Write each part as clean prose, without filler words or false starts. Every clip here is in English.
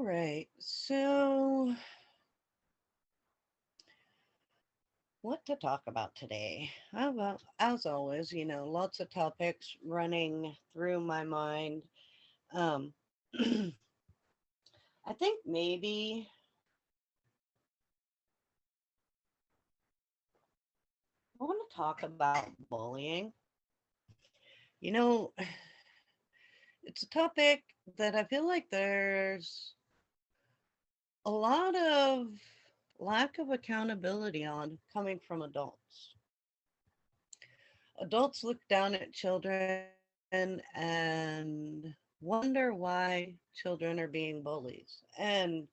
All right. So, what to talk about today? Well, as always, lots of topics running through my mind. Um, I think maybe I want to talk about bullying. You know, it's a topic that I feel like there's a lot of lack of accountability on coming from adults. Adults look down at children and wonder why children are being bullies. And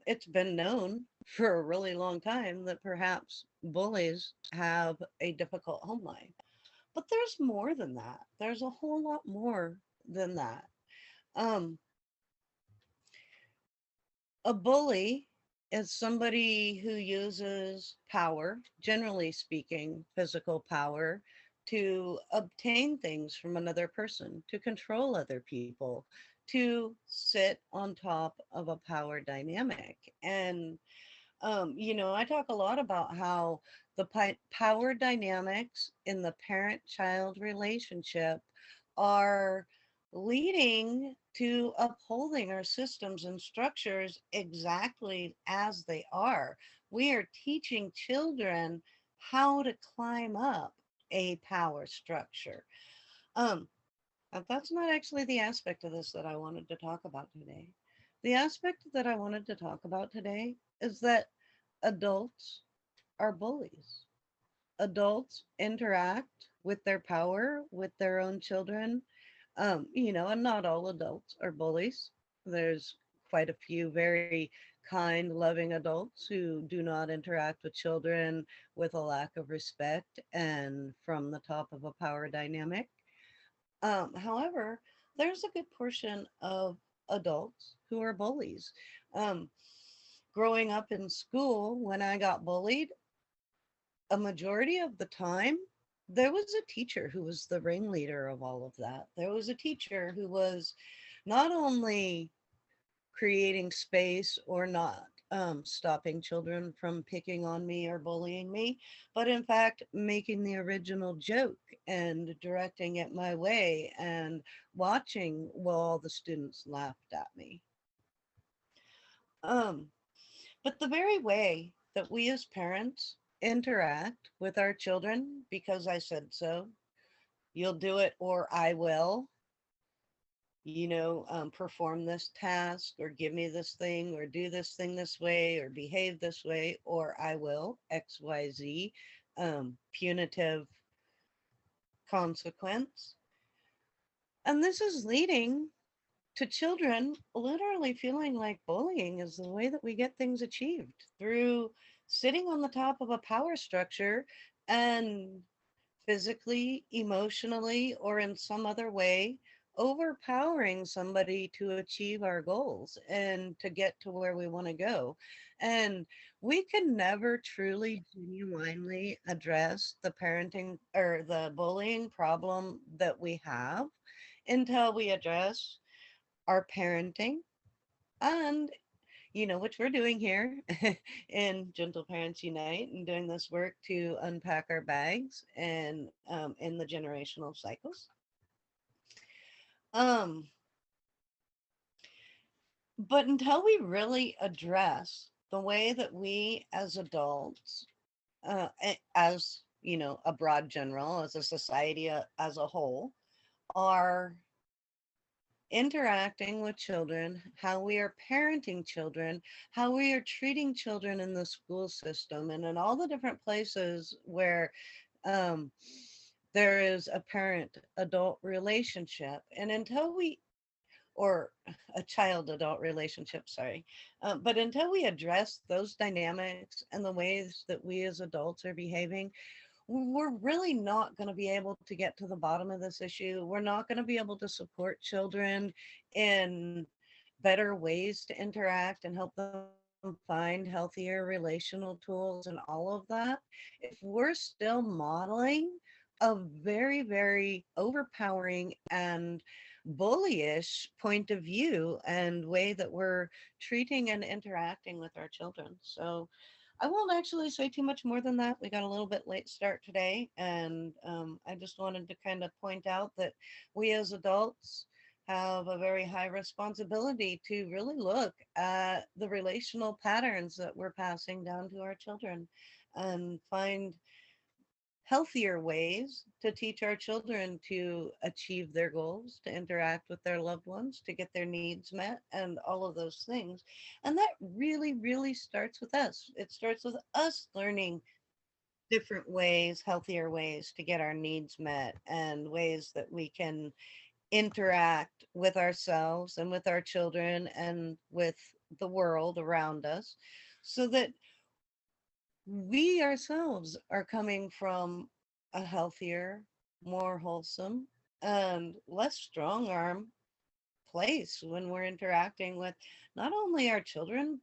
it's been known for a really long time that perhaps bullies have a difficult home life. But there's more than that. There's a whole lot more than that. Um, a bully is somebody who uses power, generally speaking, physical power, to obtain things from another person, to control other people, to sit on top of a power dynamic. And I talk a lot about how the power dynamics in the parent child relationship are leading to upholding our systems and structures exactly as they are. We are teaching children how to climb up a power structure. Um, but that's not actually the aspect of this that I wanted to talk about today. The aspect that I wanted to talk about today is that adults are bullies. Adults interact with their power with their own children. And not all adults are bullies. There's quite a few very kind, loving adults who do not interact with children with a lack of respect and from the top of a power dynamic. However, there's a good portion of adults who are bullies. Um, Growing up in school, when I got bullied, a majority of the time, there was a teacher who was the ringleader of all of that. There was a teacher who was not only creating space or not stopping children from picking on me or bullying me, but in fact, making the original joke and directing it my way and watching while all the students laughed at me. Um, but the very way that we as parents interact with our children, because I said so, you'll do it or I will, perform this task or give me this thing or do this thing this way or behave this way or I will, XYZ, punitive consequence. And this is leading to children literally feeling like bullying is the way that we get things achieved through sitting on the top of a power structure and physically, emotionally, or in some other way overpowering somebody to achieve our goals and to get to where we want to go. And we can never truly genuinely address the parenting or the bullying problem that we have until we address our parenting and which we're doing here in Gentle Parents Unite and doing this work to unpack our bags and in the generational cycles. Um, but until we really address the way that we as adults, as a broad general, as a society as a whole, are interacting with children, how we are parenting children, how we are treating children in the school system, and in all the different places where um, there is a parent adult relationship. And until we, or a child adult relationship, sorry, but until we address those dynamics and the ways that we as adults are behaving, we're really not going to be able to get to the bottom of this issue. We're not going to be able to support children in better ways to interact and help them find healthier relational tools and all of that if we're still modeling a very, very overpowering and bullyish point of view and way that we're treating and interacting with our children. So I won't actually say too much more than that. We got a little bit late start today, and I just wanted to kind of point out that we as adults have a very high responsibility to really look at the relational patterns that we're passing down to our children and find healthier ways to teach our children to achieve their goals, to interact with their loved ones, to get their needs met, and all of those things. And that really, really starts with us. It starts with us learning different ways, healthier ways to get our needs met, and ways that we can interact with ourselves and with our children and with the world around us so that we ourselves are coming from a healthier, more wholesome, and less strong arm place when we're interacting with not only our children,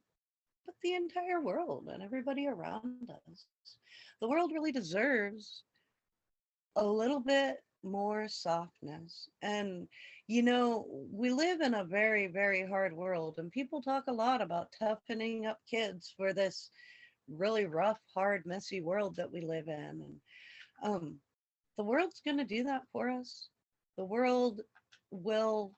but the entire world and everybody around us. The world really deserves a little bit more softness. And, we live in a very, very hard world, and people talk a lot about toughening up kids for this really rough, hard, messy world that we live in. And um, the world's going to do that for us. The world will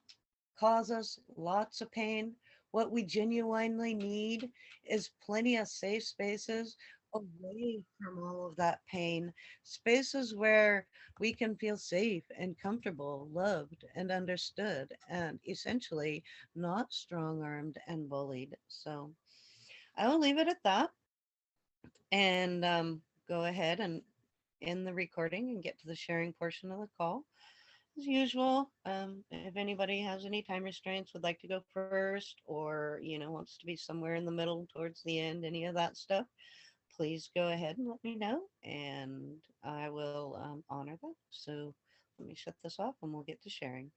cause us lots of pain. What we genuinely need is plenty of safe spaces away from all of that pain, spaces where we can feel safe and comfortable, loved and understood, and essentially not strong armed and bullied. So I will leave it at that and go ahead and end the recording and get to the sharing portion of the call. As usual, if anybody has any time restraints, would like to go first, or wants to be somewhere in the middle, towards the end, any of that stuff, please go ahead and let me know, and I will honor that. So let me shut this off, and we'll get to sharing.